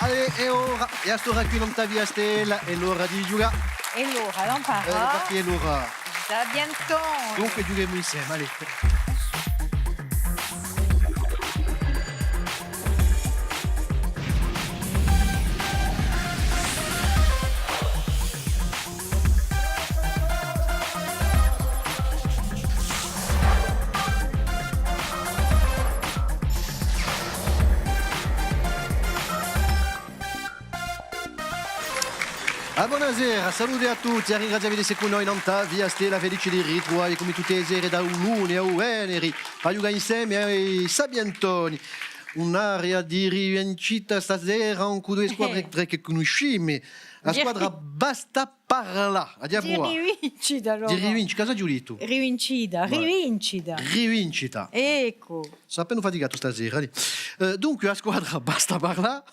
è ora, e a sto qui non t'avvia stella, è l'ora di giocare. E l'ora, non parla. Perché è l'ora? Da bientôt. Dunque giochiamo insieme, allez. Buonasera, salute a tutti, ringraziamo di con noi in via Stella, felice di ritrovare come tutte le sere da un lunedì a un venerdì a giocare insieme ai Sabiantoni. Un'area di rivincita stasera, un coup due squadre tre che conosciamo. La squadra basta parlare. Di rivincita, allora. Di rivincita, cosa giù tu? Rivincita. Rivincita. Ecco. Sono appena faticato stasera. Dunque, la squadra basta parlare.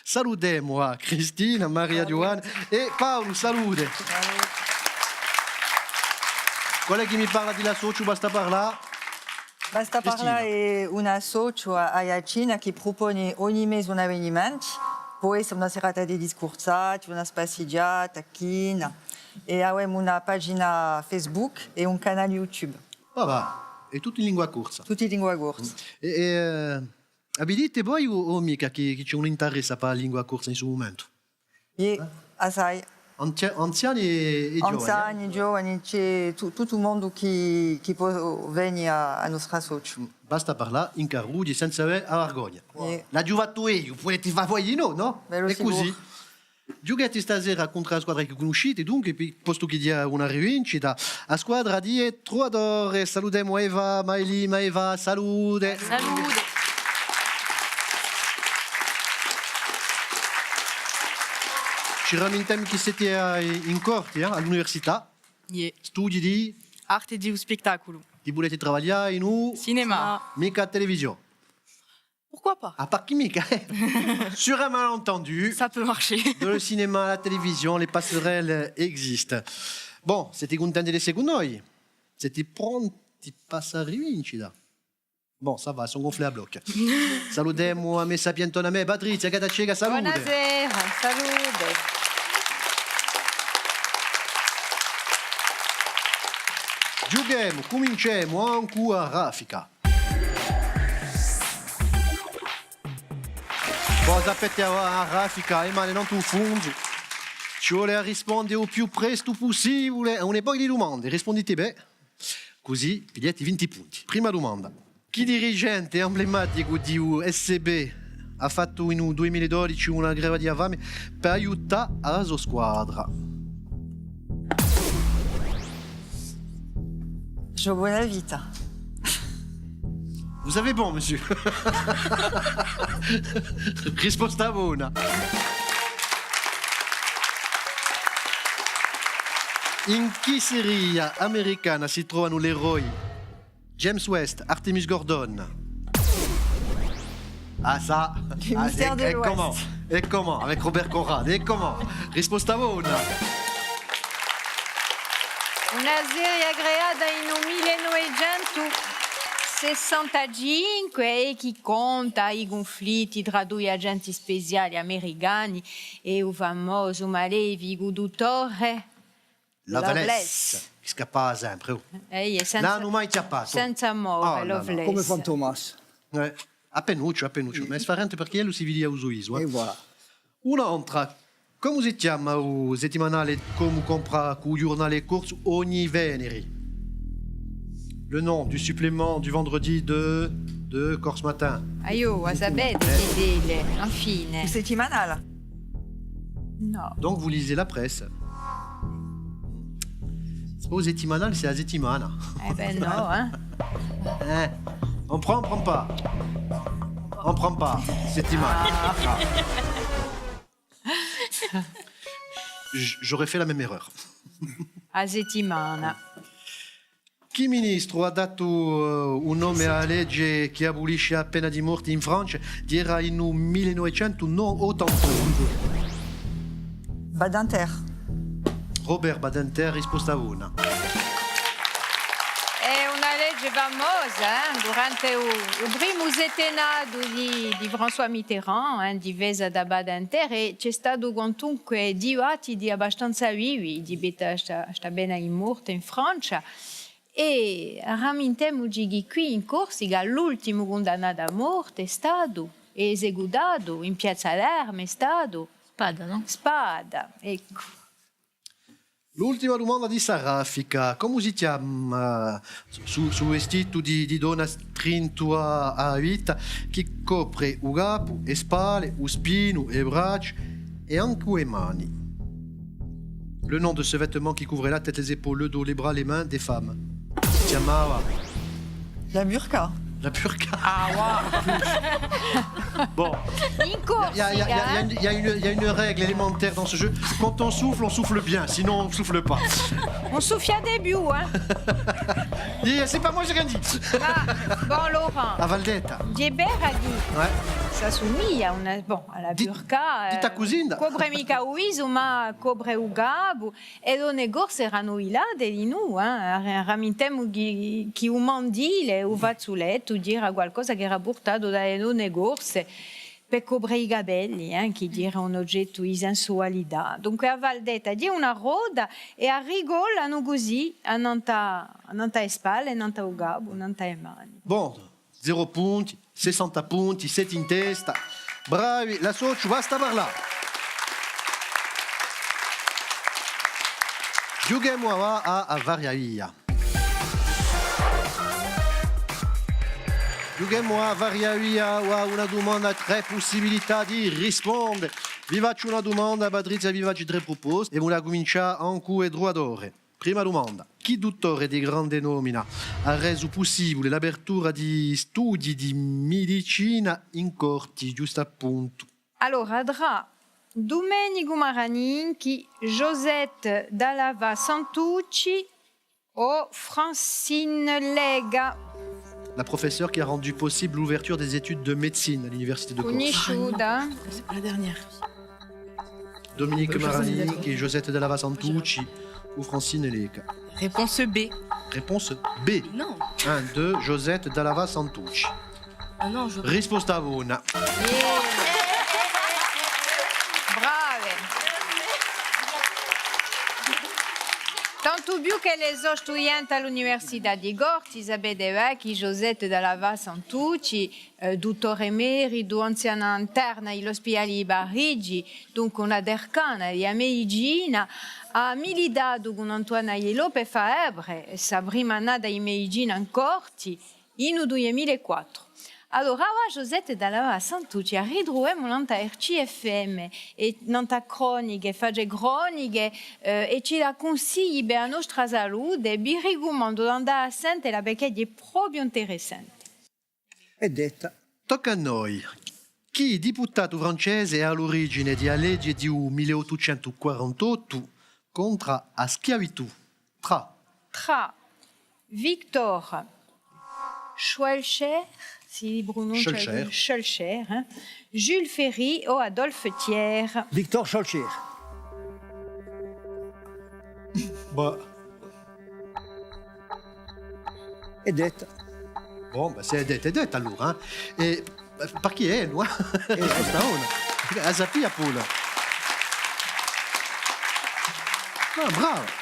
Salutiamo a Cristina, Maria Giovanna e Paolo, salute. Qual è che mi parla di la socio Basta Parlare? Basta Parlare è una socio a Iacina che propone ogni mese un avvenimento, poi è una serata di discorsati, una spassigiata, china, e abbiamo una pagina Facebook e un canale YouTube. Va, è tutto in lingua corsa. Tutti in lingua corsa. Abitite voi o mica che c'è un interesse per la lingua corsa in questo momento? Assai. Anziani e giovani? Anziani, giovani, c'è tutto il mondo che può venire a nostra socio. Basta parlare in carruggi senza avere vergogna. La gioventù io, potete fare voi di no? È così. Giocate stasera contro la squadra che conoscete, dunque, posto che dia una rivincita, la squadra di Troadore. Salutiamo Eva, Maeva, salute. Salute. Ci ramentiamo che siete in corte all'università, studi di arte di spettacolo. Ti volete lavorare in un Cinéma. mica télévision. Pourquoi pas? À part qui mica, sur un malentendu. Ça peut marcher. Dans le cinéma, la télévision, les passerelles existent. Bon, siete contenti di essere con noi? Siete pronti per la rivincita? Bon, ça va, sono gonflé a blocco. Salutiamo a me Sapientone, a me Patrizia, che ci salute. Buonasera, salute. Giochiamo, cominciamo ancora a raffica. Cosa aspettiamo a raffica? Male non tu fondo. Ci vuole rispondere il più presto possibile a un po' di domande. Rispondete bene, così pigliate 20 punti. Prima domanda. Chi dirigente emblematico di USB ha fatto in 2012 una greva di fame per aiutare la sua squadra? Jo Bonavita. Vous savez bon, monsieur. Risposta buona. In che serie americana si trovano gli eroi James West, Artemis Gordon? Ah ça, Les mystères de l'Ouest. Et comment? Avec Robert Conrad, et comment? Risposta buona. Una serie creata in 1965 e che conta i conflitti tra due agenti speciali americani e il famoso malefico dottore Loveless. Che scappava sempre. Senza, non mai chiappato. senza amore, Loveless. Come Fantomas. A pennuccio. Ma è sfarante perché lui si vede a uso iso. E voilà. Un'altra. Come si chiama il settimanale come compra il giornale corso ogni venerdì? Le nom du supplément du vendredi de Corse Matin. Io, sapete che dire, infine. Il settimanale. No. Donc vous lisez la presse. C'est pas au settimanale, c'est à settimana. Eh ben no, hein. On prend pas. On prend pas. Settimana. J'aurais fait la même erreur. A settimana. Chi ministro ha dato un nome alla legge che abolisce la pena di morte in Francia? Era in 1981. Badinter. Robert Badinter, risposta una. È una legge famosa, durante il primo settenato di François Mitterrand, di Vesa da Badanter, e c'è stato comunque dibattiti abbastanza vivi, di beta sta bene in morte in Francia, e ramintemo che qui in Corsica l'ultimo condannato a morte è stato esecutato in Piazza Lerme, è stato Spada, no? Spada, ecco. L'ultima domanda di Sarafica, come si chiama su vestito di donna strinto a vita che copre il capo, le spalle, lo spino, le braccia e anche le mani? Le nom de ce vêtement qui couvrait la tête, les épaules, le dos, les bras, les mains des femmes. Si chiamava La burqa. la burqa. Ah, Bon, in il y, Corsica, a une règle élémentaire dans ce jeu. Quand on souffle bien, sinon on souffle pas. on souffle à début, hein. C'est pas moi, j'ai rien dit. Ah, bon, Laurent, A Valdetta. Gieber a dit, Ouais. ça somiglia alla burqa. Di ta cugina. Cobre mica o viso, ma cobre o gabo. E le negozio erano ilade di noi, ramintemo che un mandile, un fazzoletto, dire qualcosa che era portato dalle negozi per coprire i capelli, che dire un oggetto di sensualità. Dunque a Valdetta di una roda e a rigolano così, a nanta le spalle, a nanta o gabo, a nanta le mani. Bon, 0 punti, 60 punti, 7 in testa. Bravi, la socio, basta parlare. Giochiamo a Variavia. Giochiamo a Variavia, una domanda, 3 possibilità di rispondere. Vi faccio una domanda, Patrizia, vi faccio 3 proposte e vogliamo cominciare anche e droitore. Prima domanda. Chi dottore di grande nomina ha reso possibile l'apertura di studi di medicina in Corti, giusto appunto? Allora, tra Domenico Maraninchi, Josette Dallava Santucci o Francine Lega, La professeure qui a rendu possible l'ouverture des études de médecine à l'université de Corse. conosciuta. C'est pas la dernière. Dominique Josette Marani Dallava. et Josette Dallava Santucci ou Francine Lega. Réponse B. Réponse B. Non. 1, 2, Josette Dallava Santucci. Ah non, je... Risposta buona. Brave. Tanto più che le studenti all'Università di Corti sapevano che Josette Dallava Santucci, dottore emerito, anziana interna all'ospedale di Parigi, dunque una dercana di medicina, ha militato con Antoine Lopez Faebre, sa prima annata di medicina in Corti, in 2004. Allora, Josette Dallava Santucci ha ritrovato nella RCFM e nella croniche, fase croniche e ci dà consigli per la nostra salute e vi raccomando di andare a sentirla perché è proprio interessante. È detta. Tocca a noi. Chi deputato francese è all'origine della legge di 1848 contro la schiavitù? Tra Victor Schœlcher, si pronuncia Schœlcher. Schœlcher, Jules Ferry o Adolphe Thiers. Victor Scholcher. Bah, È detta. bon, bah, c'est detto allora. E per chi è? No? Risposta una. A Zapia pure. Ah, bravo.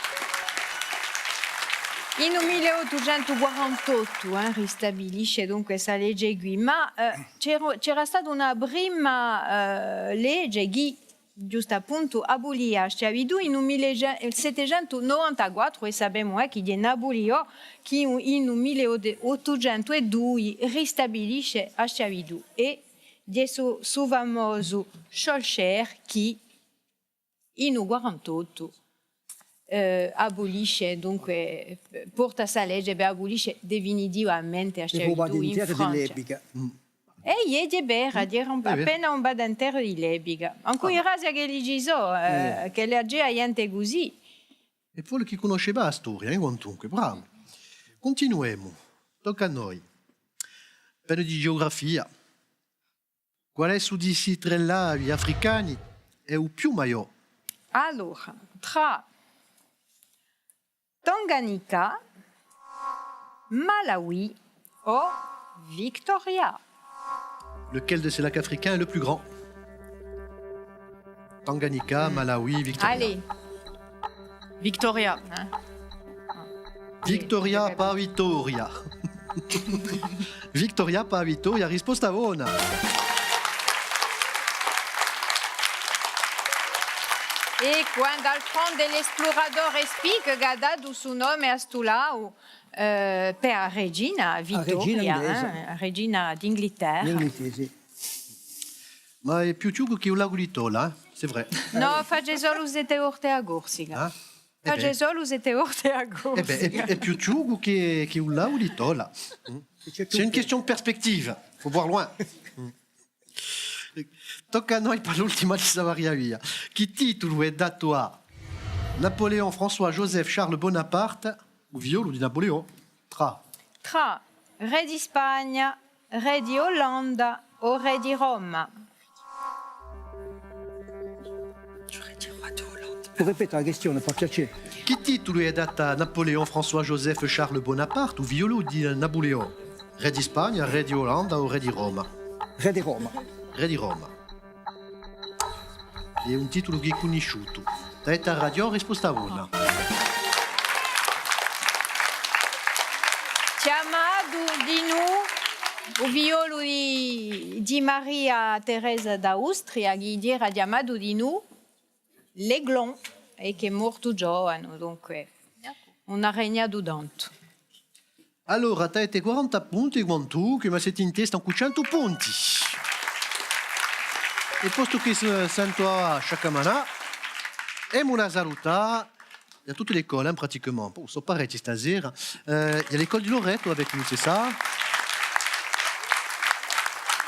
In 1848 ristabilisce dunque questa legge qui, ma c'era stata una prima legge che giusto appunto abolì la schiavitù in 1794 e sappiamo che viene abolito che in 1802 ristabilisce la schiavitù e adesso su famoso Schœlcher che in 1848 abolisce, dunque porta sa legge per abolisce definitivamente la Le proba schiavitù in d'intera Francia. dell'epica. E gli è bera, dire appena un badantero di lebica. Anche in raza che li ci so, che le agea niente così. E poi chi conosceva la storia, quantunque, bravo. Continuiamo. Tocca a noi. Per di geografia. Qual è su di questi 3 lavi africani è il più maggiore? Allora, tra Tanganyika, Malawi o Victoria? Lequel de ces lacs africains est le plus grand? Tanganyika, Malawi, Victoria. Allez, Victoria. hein. Victoria, pas Vittoria. Victoria, pas Vittoria. Risposta buona. E quando al fondo l'esploratore spiega che ha dato suo nome a Stulao per la regina Vittoria, inglese. regina d'Inghilterra. L'inglese. Ma è più ciugo che un lago di Tola, c'est vrai. No, face solo siete orte a Corsica. Ah? Eh Face beh. solo siete orte a Eh ben, Corsica. è più ciugo che un lago di Tola. C'est une question de perspective. Faut voir loin. Tocca a noi per l'ultima di Savaria via. Chi titolo è dato a Napoléon, François, Joseph, Charles Bonaparte o violo di Napoleon? Tra. Tra re di Spagna, re di Olanda o re di Roma? Pour répéter la question, par piacere. Chi titolo è dato a Napoléon, François, Joseph, Charles Bonaparte o violo di Napoleon? Re di Spagna, re di Olanda o re di Roma? Re di Roma. Re di Roma. È un titolo che è conosciuto. Detta radio, risposta una. Chiamado di nu o violo di Maria Teresa d'Austria, che era chiamato di nu l'Aiglon, e che è morto giovane, dunque una regnato tanto. Allora, avete 40 punti con tu, che mi siete in testa con 100 punti. E posto che sento a Chacamana, e una saluta. Il y a toute l'école, hein, pratiquement. Bon, c'est pareil, stasera. Il y a l'école di Loreto avec nous, c'est ça?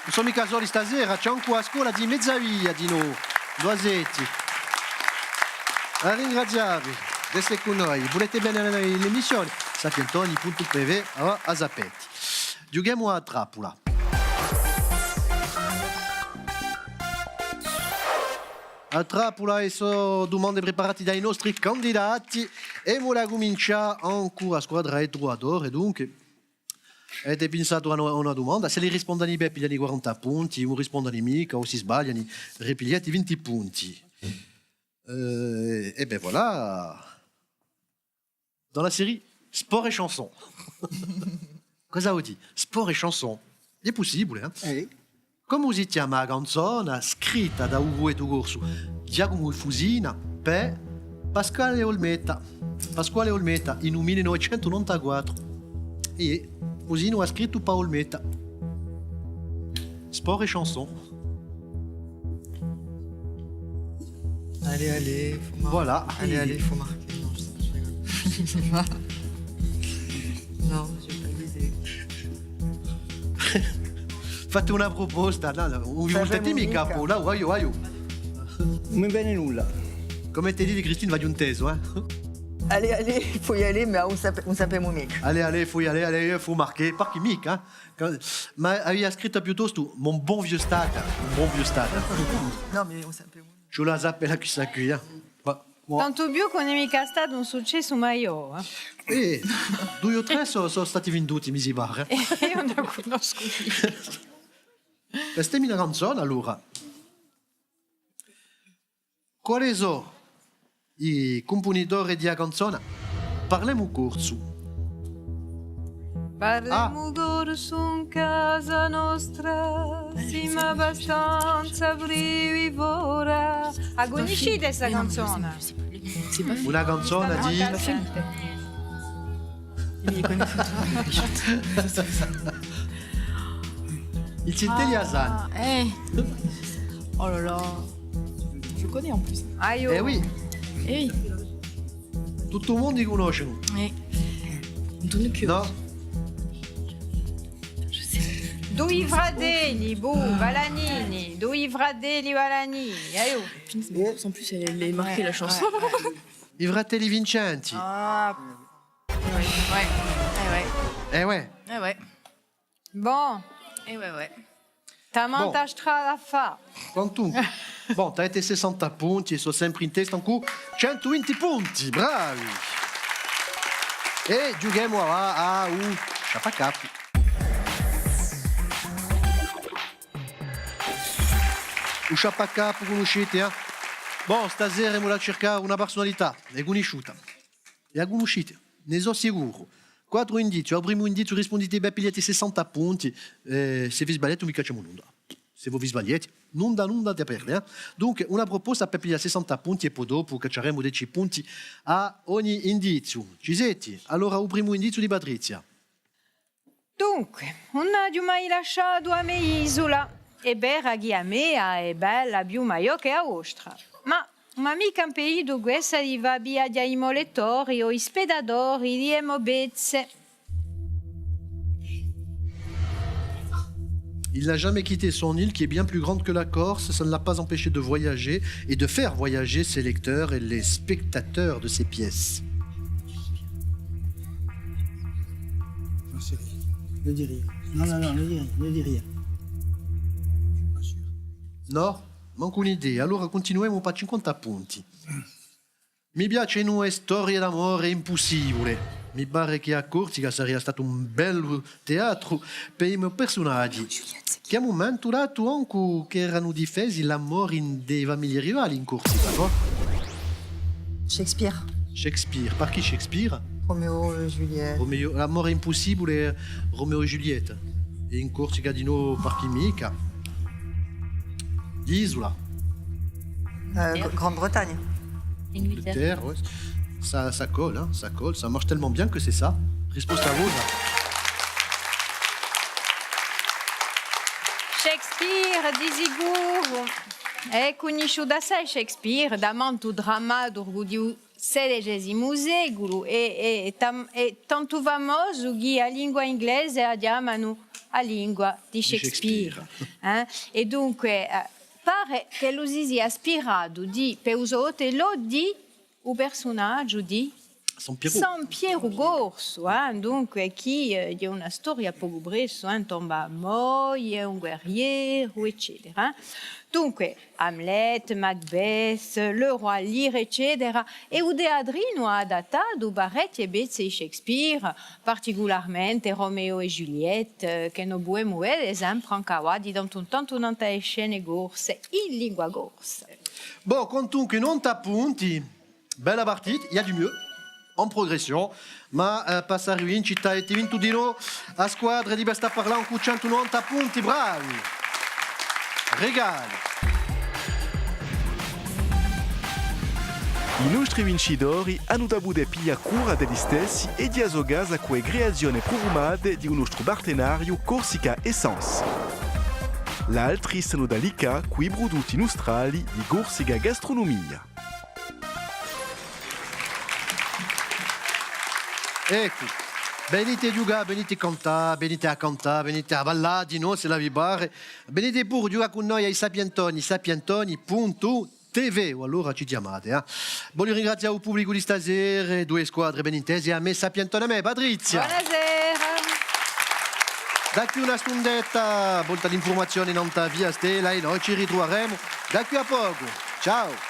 Non sono mica soli stasera, c'è anche a scuola di Mezzavia di noi, Doasetti. A ringraziarvi di essere con noi. Volete bene l'emissione? Sapientoni.tv a Zapetti. Giochiamo a trappola. A trappola e so domande preparate dai nostri candidati e vola cominciare ancora a squadra Etroador e dunque avete pensato a una domanda, se li rispondono bene pigliano i 40 punti, non rispondono mica o si sbagliano ripigliate i 20 punti. Et ben voilà, dans la série Sport et chanson. Cosa vuol dire? Sport et chanson. È possibile, eh? Come usiamo una canzone scritta da Ugo e Tugorsu, Giacomo Fusina per Pasquale Olmeta. Pasquale Olmeta in 1994. E Fusino ha scritto per Olmeta. Sport et chanson. Allez, faut marquer. Voilà. Allez, faut marquer. Non, je rigole. Non, j'ai pas d'idée. Fate una proposta, non vi voltate mica, mica. là, voglio. Non mi viene nulla. Come te dici, Christine, va di un teso, eh? Allez, il faut y aller, mais on s'appelle Moumik. Allez, faut marquer. Par chi mica, eh? Ma avevi scritto piuttosto mon bon vieux stade. Non, mais on s'appelle Moumik. Je la zappe la chissà qui, eh? Tanto più che non è mica stato un successo maior. E 2 o 3 sono stati venduti, mi si pare. Io non conosco più. Questa è una canzone, allora. Quali sono i compositori di una canzone? Parliamo corso. Parliamo corso in casa nostra, siamo abbastanza frivora. La conoscete questa canzone? C'est pas Una canzone No, di... cantante. Il les connaît Il Cintelli Hasan. Oh là là. Je connais en plus. Aio. Eh oui, Eh oui. tutto il mondo li conosce. Ouais. Antonio Chio. No? Je sais. Due fratelli, Valanini. Due fratelli Valanini. Aio. En plus, elle est marquée la chanson. I fratelli Vincenti. Ah, Ouais. Eh ouais. Eh ouais. Bon, Eh ouais. tamanta strada fa. Quantunque. Bon, t'as été 60 punti e sono sempre in testa ancora 120 punti, bravi! E giochiamo a un sciapacapo. Un sciapacapo conoscete, eh? Bon, stasera andiamo a cercare una personalità, è conosciuta. E la conoscete, ne sono sicuro. 4 indizi, al primo indizio rispondete bene, pigliate 60 punti. Se vi sbagliate, mi cacciamo nulla. Se voi vi sbagliate, nulla da perdere. Eh? Dunque, una proposta per pigliare 60 punti e poi dopo cacceremo 10 punti a ogni indizio. Ci siete? Allora, il primo indizio di Patrizia. Dunque, non ho mai lasciato a me isola. E bella a me è bella più meglio che a vostra. Ma mica un pays dove si arriva via dai molettori o i spedatori di emobezze. Il n'a jamais quitté son île qui est bien plus grande que la Corse. Ça ne l'a pas empêché de voyager et de faire voyager ses lecteurs et les spectateurs de ses pièces. Non, c'est rien. Ne dis rien. Non, ne dis rien. No? Manco un'idea. Allora continuiamo per 50 punti. Mi piace una storia d'amore impossibile. Mi pare che a Corsica sarebbe stato un bel teatro per i miei personaggi. Che a un momento dato anche che erano difesi l'amore in dei famiglie rivali in Corsica, no? Shakespeare, Shakespeare. Per chi Shakespeare? Roméo et Juliette. Romeo, l'amore impossibile, Romeo e Giulietta. E in Corsica di nuovo per chi mica? L'isola. Grande-Bretagne. Terre, ouais. Ça colle, hein, ça colle, ça marche tellement bien que c'est ça. Risposta rosa. Shakespeare di sicuro è conosciuto assai Shakespeare da manto drammaturgo di XVI secolo e tanto famoso che la lingua inglese la chiamano la lingua di Shakespeare. E dunque pare che lo si sia ispirato per usare di un personaggio di San Piero Gorso, dunque chi è una storia poco breve, tomba moglie, un guerriero, eccetera. Dunque Hamlet, Macbeth, Le Roi Lear, eccetera. E il teatrino ha adattato parecchie pezzi di Shakespeare, particolarmente Romeo e Giulietta, che noi abbiamo ad esempio anche tanto tante scene corse in lingua corsa. Bon, comunque 90 punti. Bella partita, il y a du mieux. En progression, ma passare in città e ti vinto di nuovo a squadra di Besta Parlant con 190 punti, bravi! Regali! I nostri vincitori hanno avuto piglia cura degli stessi e di azogas a quelle creazioni programmate di un nostro partenario Corsica Essence. L'altri sono da Lica, quei prodotti nostrali di Corsica Gastronomia. Ecco, venite a giocare, venite a cantare, venite a ballare di noi se la vi pare. Venite pure a giocare con noi ai sapientoni.tv o allora ci chiamate. Voglio ringraziare il pubblico di stasera, 2 squadre ben intese, a me Sapientone e a me Patrizia. Buonasera! Da qui una stundetta, volta di informazioni non via Stella e noi ci ritroveremo da qui a poco. Ciao!